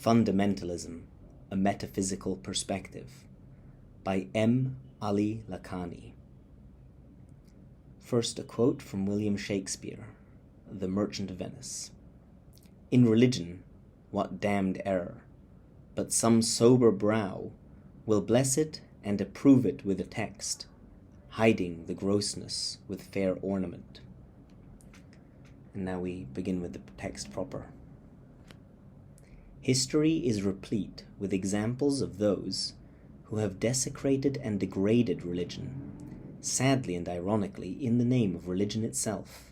Fundamentalism, a Metaphysical Perspective by M. Ali Lakhani. First, a quote from William Shakespeare, The Merchant of Venice. In religion, what damned error, but some sober brow will bless it and approve it with a text, hiding the grossness with fair ornament. And now we begin with the text proper. History is replete with examples of those who have desecrated and degraded religion, sadly and ironically, in the name of religion itself.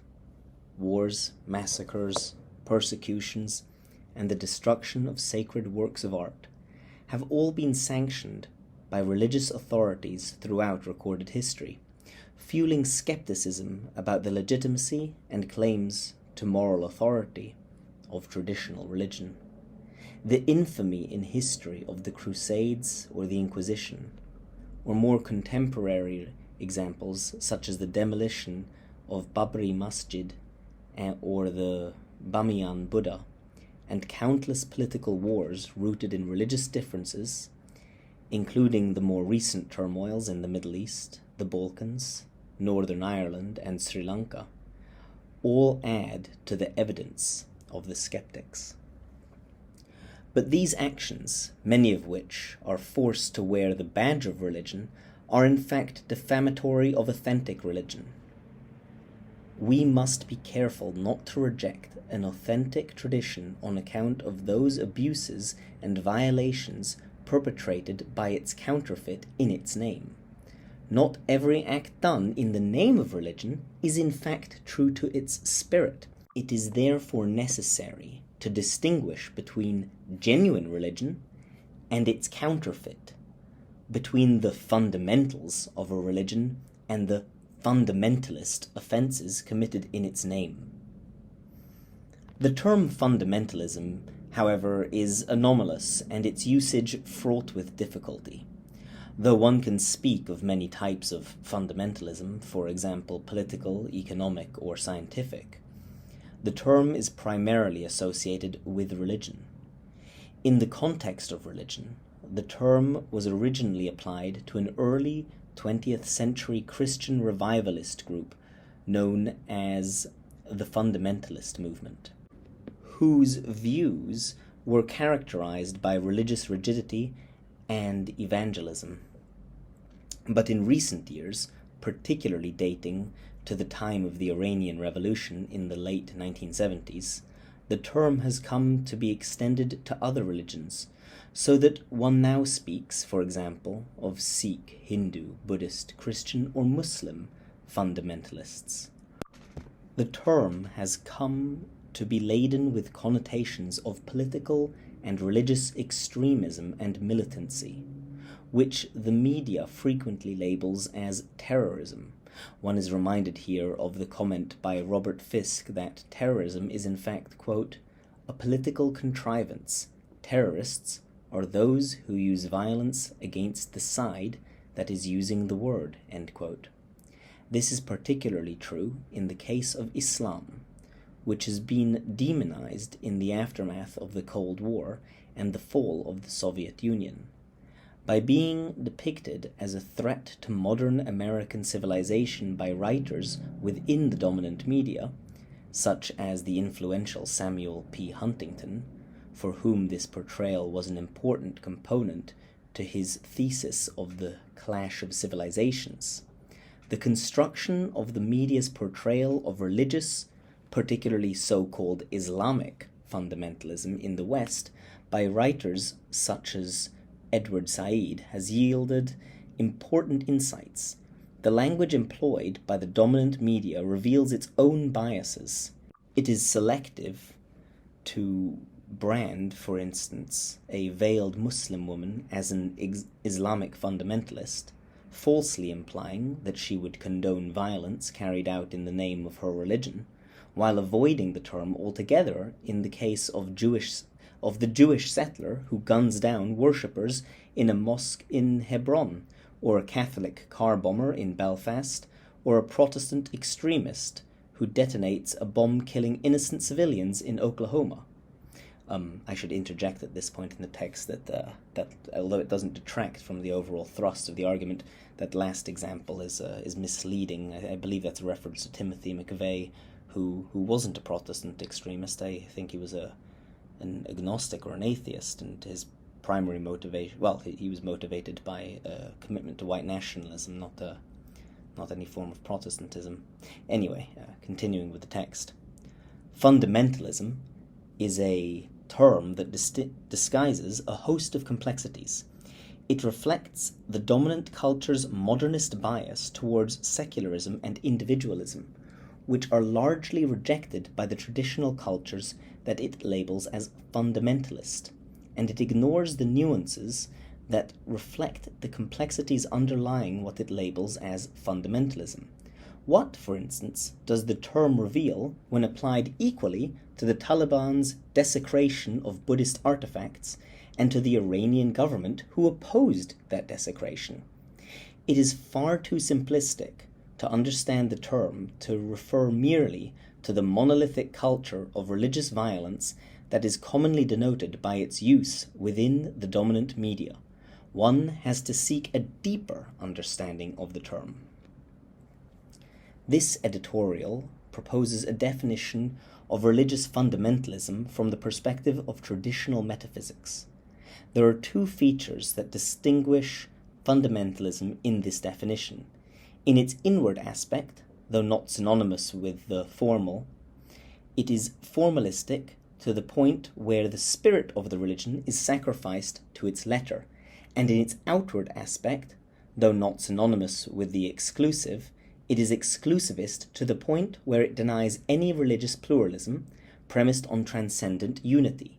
Wars, massacres, persecutions, and the destruction of sacred works of art have all been sanctioned by religious authorities throughout recorded history, fueling skepticism about the legitimacy and claims to moral authority of traditional religion. The infamy in history of the Crusades or the Inquisition, or more contemporary examples such as the demolition of Babri Masjid or the Bamiyan Buddha, and countless political wars rooted in religious differences, including the more recent turmoils in the Middle East, the Balkans, Northern Ireland, and Sri Lanka, all add to the evidence of the skeptics. But these actions, many of which are forced to wear the badge of religion, are in fact defamatory of authentic religion. We must be careful not to reject an authentic tradition on account of those abuses and violations perpetrated by its counterfeit in its name. Not every act done in the name of religion is in fact true to its spirit. It is therefore necessary to distinguish between genuine religion and its counterfeit, between the fundamentals of a religion and the fundamentalist offenses committed in its name. The term fundamentalism, however, is anomalous and its usage fraught with difficulty. Though one can speak of many types of fundamentalism, for example, political, economic, or scientific, the term is primarily associated with religion. In the context of religion, the term was originally applied to an early 20th century Christian revivalist group known as the Fundamentalist movement, whose views were characterized by religious rigidity and evangelism. But in recent years, particularly dating to the time of the Iranian Revolution in the late 1970s, the term has come to be extended to other religions, so that one now speaks, for example, of Sikh, Hindu, Buddhist, Christian, or Muslim fundamentalists. The term has come to be laden with connotations of political and religious extremism and militancy, which the media frequently labels as terrorism. One is reminded here of the comment by Robert Fisk that terrorism is in fact, quote, a political contrivance. Terrorists are those who use violence against the side that is using the word, end quote. This is particularly true in the case of Islam, which has been demonized in the aftermath of the Cold War and the fall of the Soviet Union. By being depicted as a threat to modern American civilization by writers within the dominant media, such as the influential Samuel P. Huntington, for whom this portrayal was an important component to his thesis of the Clash of Civilizations, the construction of the media's portrayal of religious, particularly so-called Islamic fundamentalism in the West by writers such as Edward Said has yielded important insights. The language employed by the dominant media reveals its own biases. It is selective to brand, for instance, a veiled Muslim woman as an Islamic fundamentalist, falsely implying that she would condone violence carried out in the name of her religion, while avoiding the term altogether in the case of the Jewish settler who guns down worshippers in a mosque in Hebron, or a Catholic car bomber in Belfast, or a Protestant extremist who detonates a bomb killing innocent civilians in Oklahoma. I should interject at this point in the text that although it doesn't detract from the overall thrust of the argument, that last example is misleading. I believe that's a reference to Timothy McVeigh, who wasn't a Protestant extremist. I think he was an agnostic or an atheist, and his primary motivation, well, he was motivated by a commitment to white nationalism, not any form of Protestantism. Anyway, continuing with the text. Fundamentalism is a term that disguises a host of complexities. It reflects the dominant culture's modernist bias towards secularism and individualism, which are largely rejected by the traditional cultures that it labels as fundamentalist, and it ignores the nuances that reflect the complexities underlying what it labels as fundamentalism. What, for instance, does the term reveal when applied equally to the Taliban's desecration of Buddhist artifacts and to the Iranian government who opposed that desecration? It is far too simplistic to understand the term to refer merely to the monolithic culture of religious violence that is commonly denoted by its use within the dominant media. One has to seek a deeper understanding of the term. This editorial proposes a definition of religious fundamentalism from the perspective of traditional metaphysics. There are two features that distinguish fundamentalism in this definition. In its inward aspect, though not synonymous with the formal, it is formalistic to the point where the spirit of the religion is sacrificed to its letter, and in its outward aspect, though not synonymous with the exclusive, it is exclusivist to the point where it denies any religious pluralism premised on transcendent unity.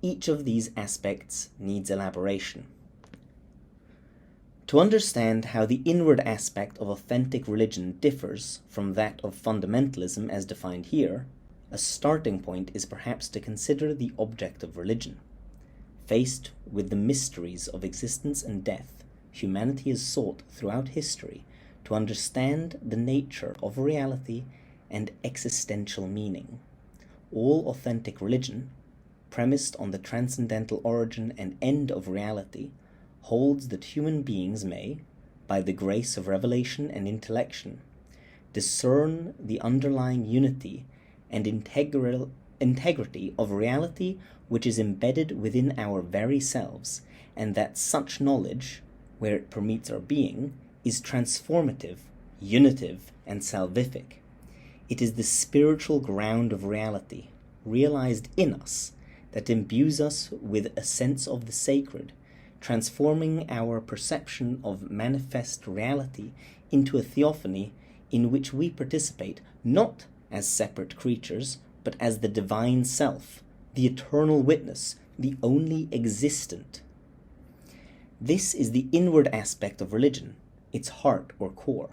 Each of these aspects needs elaboration. To understand how the inward aspect of authentic religion differs from that of fundamentalism as defined here, a starting point is perhaps to consider the object of religion. Faced with the mysteries of existence and death, humanity has sought throughout history to understand the nature of reality and existential meaning. All authentic religion, premised on the transcendental origin and end of reality, holds that human beings may, by the grace of revelation and intellection, discern the underlying unity and integrity of reality which is embedded within our very selves, and that such knowledge, where it permeates our being, is transformative, unitive, and salvific. It is the spiritual ground of reality, realized in us, that imbues us with a sense of the sacred, transforming our perception of manifest reality into a theophany in which we participate not as separate creatures, but as the divine self, the eternal witness, the only existent. This is the inward aspect of religion, its heart or core.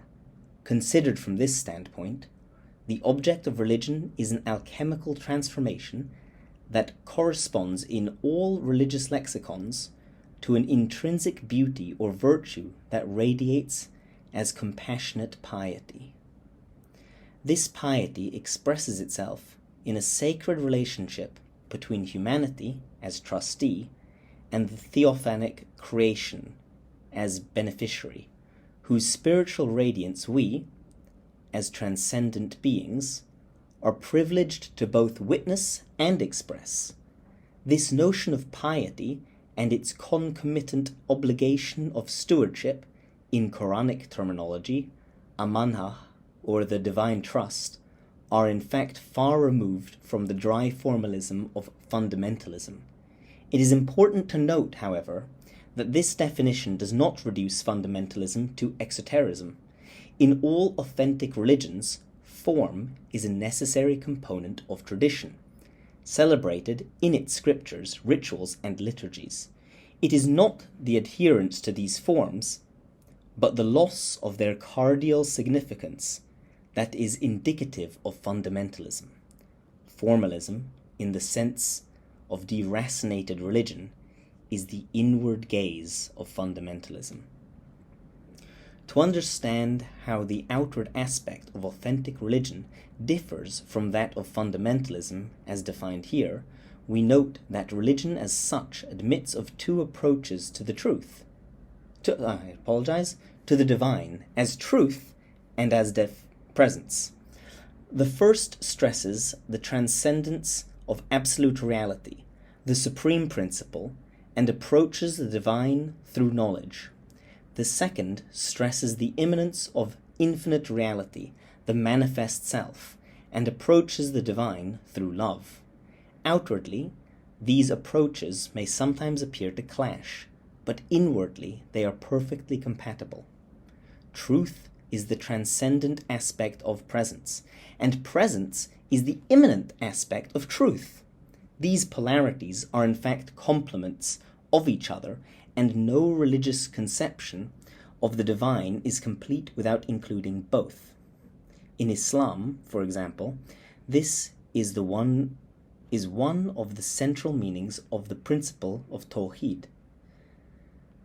Considered from this standpoint, the object of religion is an alchemical transformation that corresponds in all religious lexicons to an intrinsic beauty or virtue that radiates as compassionate piety. This piety expresses itself in a sacred relationship between humanity as trustee and the theophanic creation as beneficiary, whose spiritual radiance we, as transcendent beings, are privileged to both witness and express. This notion of piety and its concomitant obligation of stewardship, in Quranic terminology, amanah, or the divine trust, are in fact far removed from the dry formalism of fundamentalism. It is important to note, however, that this definition does not reduce fundamentalism to exotericism. In all authentic religions, form is a necessary component of tradition, celebrated in its scriptures, rituals, and liturgies. It is not the adherence to these forms, but the loss of their cardial significance that is indicative of fundamentalism. Formalism, in the sense of deracinated religion, is the inward gaze of fundamentalism. To understand how the outward aspect of authentic religion differs from that of fundamentalism as defined here, we note that religion as such admits of two approaches to the truth. To the divine, as truth and as presence. The first stresses the transcendence of absolute reality, the supreme principle, and approaches the divine through knowledge. The second stresses the immanence of infinite reality, the manifest self, and approaches the divine through love. Outwardly, these approaches may sometimes appear to clash, but inwardly they are perfectly compatible. Truth is the transcendent aspect of presence, and presence is the immanent aspect of truth. These polarities are in fact complements of each other, and no religious conception of the divine is complete without including both. In Islam, for example, this is one of the central meanings of the principle of Tawheed.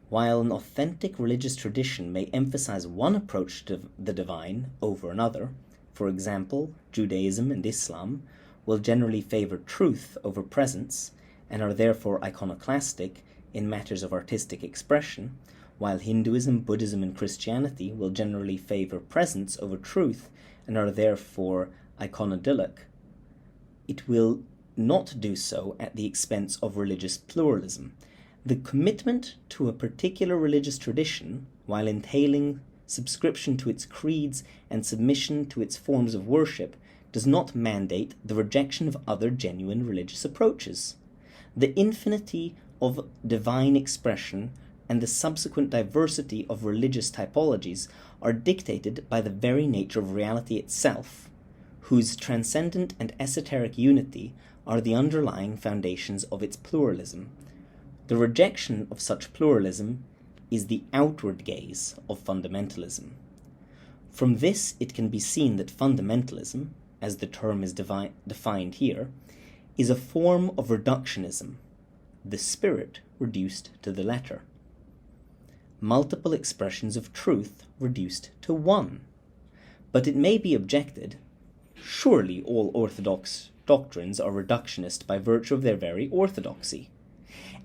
While an authentic religious tradition may emphasize one approach to the divine over another, for example, Judaism and Islam will generally favor truth over presence and are therefore iconoclastic in matters of artistic expression, while Hinduism, Buddhism, and Christianity will generally favor presence over truth and are therefore iconodilic. It will not do so at the expense of religious pluralism. The commitment to a particular religious tradition, while entailing subscription to its creeds and submission to its forms of worship, does not mandate the rejection of other genuine religious approaches. The infinity of divine expression and the subsequent diversity of religious typologies are dictated by the very nature of reality itself, whose transcendent and esoteric unity are the underlying foundations of its pluralism. The rejection of such pluralism is the outward gaze of fundamentalism. From this it can be seen that fundamentalism, as the term is defined here, is a form of reductionism, the spirit reduced to the letter. Multiple expressions of truth reduced to one. But it may be objected, surely all orthodox doctrines are reductionist by virtue of their very orthodoxy.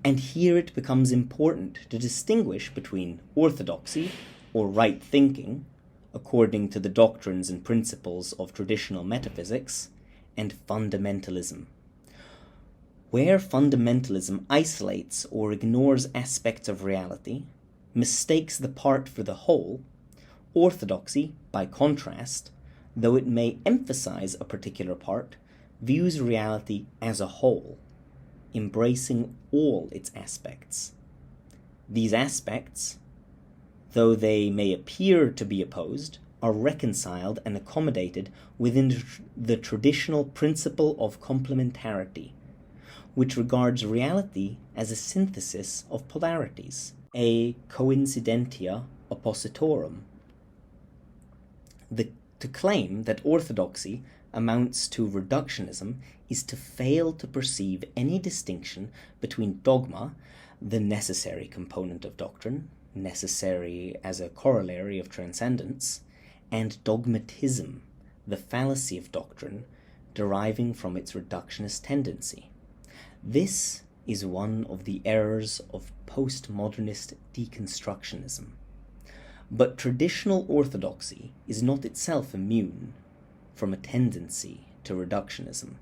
And here it becomes important to distinguish between orthodoxy, or right thinking, according to the doctrines and principles of traditional metaphysics, and fundamentalism. Where fundamentalism isolates or ignores aspects of reality, mistakes the part for the whole, orthodoxy, by contrast, though it may emphasize a particular part, views reality as a whole, embracing all its aspects. These aspects, though they may appear to be opposed, are reconciled and accommodated within the traditional principle of complementarity, which regards reality as a synthesis of polarities, a coincidentia oppositorum. To claim that orthodoxy amounts to reductionism is to fail to perceive any distinction between dogma, the necessary component of doctrine, necessary as a corollary of transcendence, and dogmatism, the fallacy of doctrine deriving from its reductionist tendency. This is one of the errors of postmodernist deconstructionism. But traditional orthodoxy is not itself immune from a tendency to reductionism.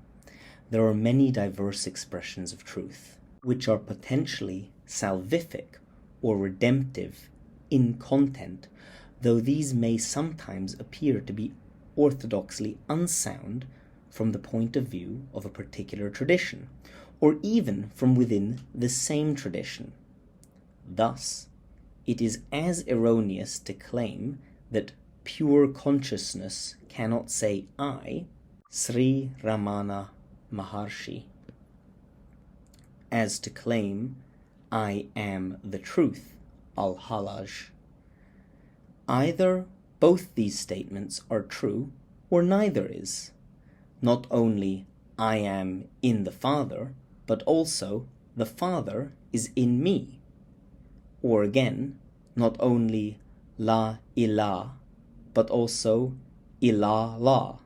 There are many diverse expressions of truth, which are potentially salvific or redemptive in content, though these may sometimes appear to be orthodoxly unsound from the point of view of a particular tradition, or even from within the same tradition. Thus, it is as erroneous to claim that pure consciousness cannot say I, Sri Ramana Maharshi, as to claim I am the truth, Al-Halaj. Either both these statements are true, or neither is. Not only I am in the Father, but also the Father is in me. Or again, not only La ilah, but also Ilah La.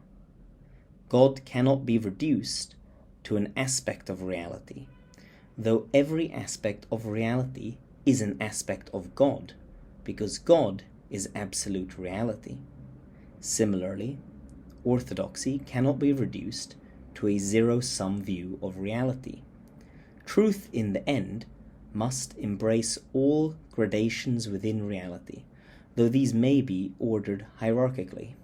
God cannot be reduced, to an aspect of reality, though every aspect of reality is an aspect of God, because God is absolute reality. Similarly, orthodoxy cannot be reduced to a zero-sum view of reality. Truth in the end must embrace all gradations within reality, though these may be ordered hierarchically.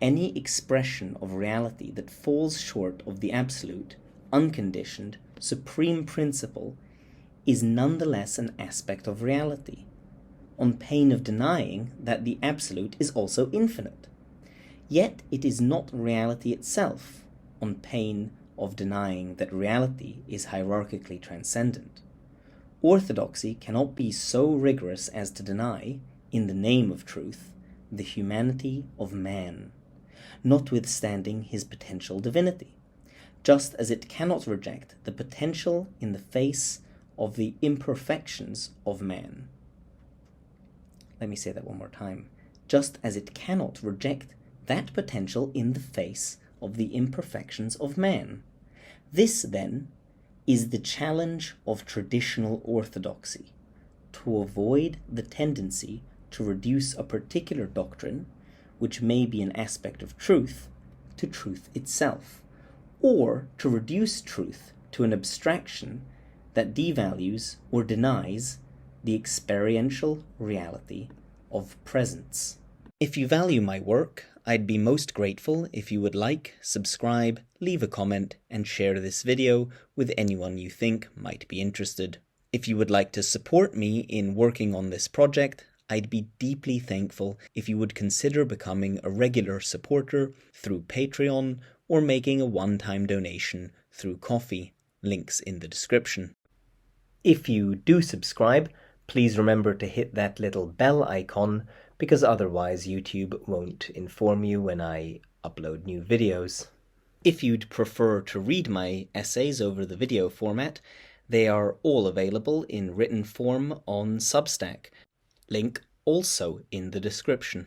Any expression of reality that falls short of the absolute, unconditioned, supreme principle is nonetheless an aspect of reality, on pain of denying that the absolute is also infinite. Yet it is not reality itself, on pain of denying that reality is hierarchically transcendent. Orthodoxy cannot be so rigorous as to deny, in the name of truth, the humanity of man, notwithstanding his potential divinity, just as it cannot reject the potential in the face of the imperfections of man. Let me say that one more time. Just as it cannot reject that potential in the face of the imperfections of man. This, then, is the challenge of traditional orthodoxy, to avoid the tendency to reduce a particular doctrine, which may be an aspect of truth, to truth itself, or to reduce truth to an abstraction that devalues or denies the experiential reality of presence. If you value my work, I'd be most grateful if you would like, subscribe, leave a comment, and share this video with anyone you think might be interested. If you would like to support me in working on this project, I'd be deeply thankful if you would consider becoming a regular supporter through Patreon or making a one-time donation through Ko-fi, links in the description. If you do subscribe, please remember to hit that little bell icon, because otherwise YouTube won't inform you when I upload new videos. If you'd prefer to read my essays over the video format, they are all available in written form on Substack. Link also in the description.